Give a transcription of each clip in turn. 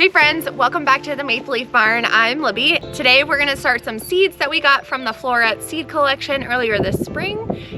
Hey friends, welcome back to the Maple Leaf Barn. I'm Libby. Today we're gonna start some seeds that we got from the Floret seed collection earlier this spring.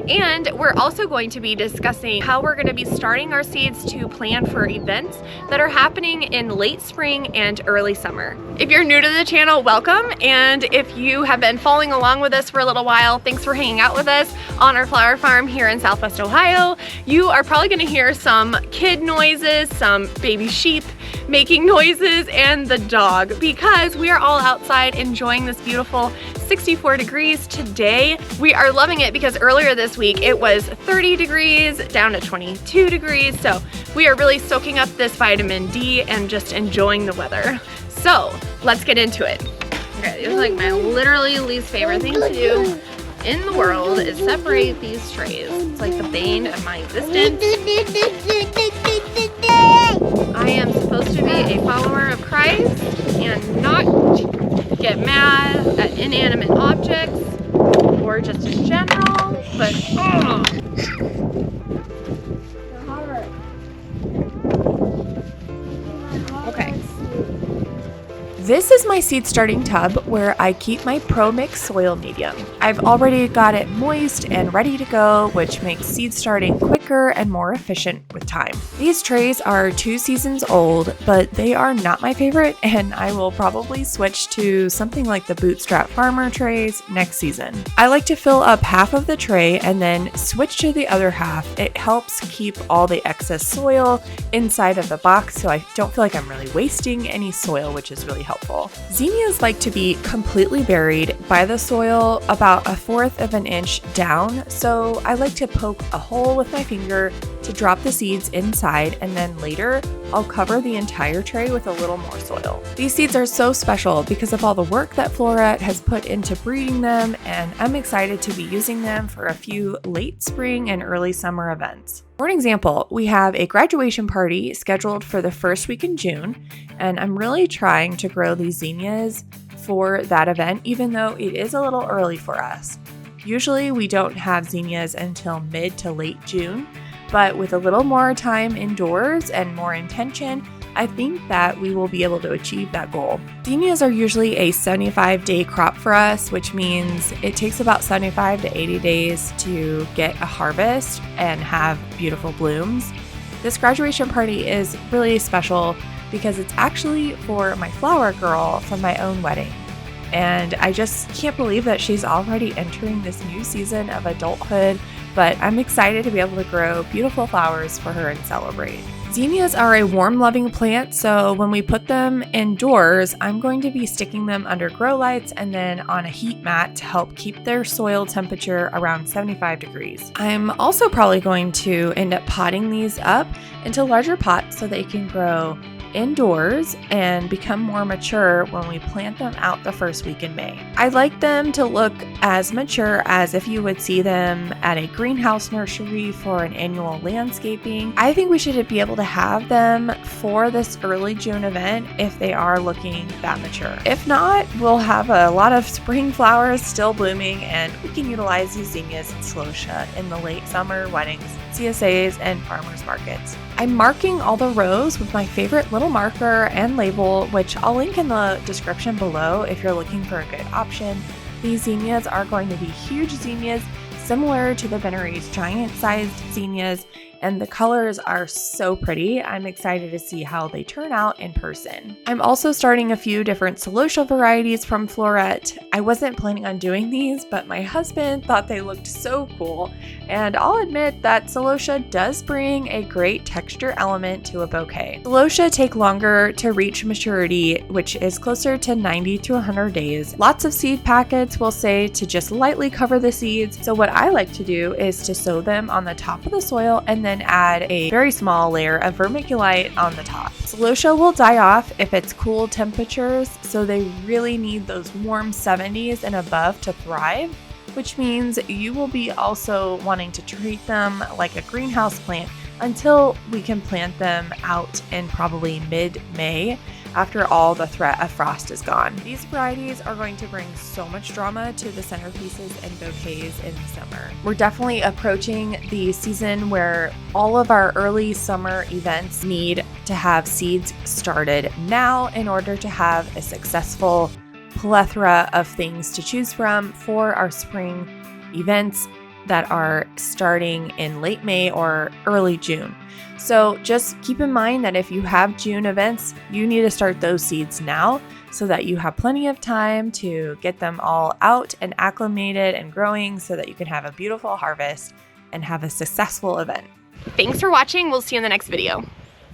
And we're also going to be discussing how we're gonna be starting our seeds to plan for events that are happening in late spring and early summer. If you're new to the channel, welcome. And if you have been following along with us for a little while, thanks for hanging out with us on our flower farm here in Southwest Ohio. You are probably gonna hear some kid noises, some baby sheep making noises, and the dog, because we are all outside enjoying this beautiful 64 degrees today. We are loving it because earlier this week it was 30 degrees down to 22 degrees. So we are really soaking up this vitamin D and just enjoying the weather. So let's get into it. Okay, these are like my literally least favorite thing to do in the world is separate these trays. It's like the bane of my existence. I am supposed to be a follower of Christ and not get mad at inanimate objects or just in general, but okay. This is my seed starting tub where I keep my Pro Mix soil medium. I've already got it moist and ready to go, which makes seed starting quicker and more efficient with time. These trays are 2 seasons old, but they are not my favorite, and I will probably switch to something like the Bootstrap Farmer trays next season. I like to fill up half of the tray and then switch to the other half. It helps keep all the excess soil inside of the box, so I don't feel like I'm really wasting any soil, which is really helpful. Zinnias like to be completely buried by the soil about 1/4 of an inch down, so I like to poke a hole with my finger to drop the seeds inside, and then later I'll cover the entire tray with a little more soil. These seeds are so special because of all the work that Floret has put into breeding them, and I'm excited to be using them for a few late spring and early summer events. For an example, we have a graduation party scheduled for the first week in June, and I'm really trying to grow these zinnias for that event, even though it is a little early for us. Usually we don't have zinnias until mid to late June, but with a little more time indoors and more intention, I think that we will be able to achieve that goal. Zinnias are usually a 75-day crop for us, which means it takes about 75 to 80 days to get a harvest and have beautiful blooms. This graduation party is really special because it's actually for my flower girl from my own wedding. And I just can't believe that she's already entering this new season of adulthood, but I'm excited to be able to grow beautiful flowers for her and celebrate. Zinnias are a warm-loving plant, so when we put them indoors, I'm going to be sticking them under grow lights and then on a heat mat to help keep their soil temperature around 75 degrees. I'm also probably going to end up potting these up into larger pots so they can grow indoors and become more mature when we plant them out the first week in May. I like them to look as mature as if you would see them at a greenhouse nursery for an annual landscaping. I think we should be able to have them for this early June event if they are looking that mature. If not, we'll have a lot of spring flowers still blooming, and we can utilize these zinnias and celosia in the late summer weddings, CSAs, and farmers markets. I'm marking all the rows with my favorite little marker and label, which I'll link in the description below if you're looking for a good option. These zinnias are going to be huge zinnias, similar to the Venere's giant-sized zinnias, and the colors are so pretty. I'm excited to see how they turn out in person. I'm also starting a few different celosia varieties from Floret. I wasn't planning on doing these, but my husband thought they looked so cool, and I'll admit that celosia does bring a great texture element to a bouquet. Celosia take longer to reach maturity, which is closer to 90 to 100 days. Lots of seed packets will say to just lightly cover the seeds, so what I like to do is to sow them on the top of the soil and then add a very small layer of vermiculite on the top. Celosia will die off if it's cool temperatures, so they really need those warm 70s and above to thrive, which means you will be also wanting to treat them like a greenhouse plant until we can plant them out in probably mid-May. after all the threat of frost is gone. These varieties are going to bring so much drama to the centerpieces and bouquets in the summer. We're definitely approaching the season where all of our early summer events need to have seeds started now in order to have a successful plethora of things to choose from for our spring events that are starting in late May or early June. So just keep in mind that if you have June events, you need to start those seeds now so that you have plenty of time to get them all out and acclimated and growing so that you can have a beautiful harvest and have a successful event. Thanks for watching. We'll see you in the next video.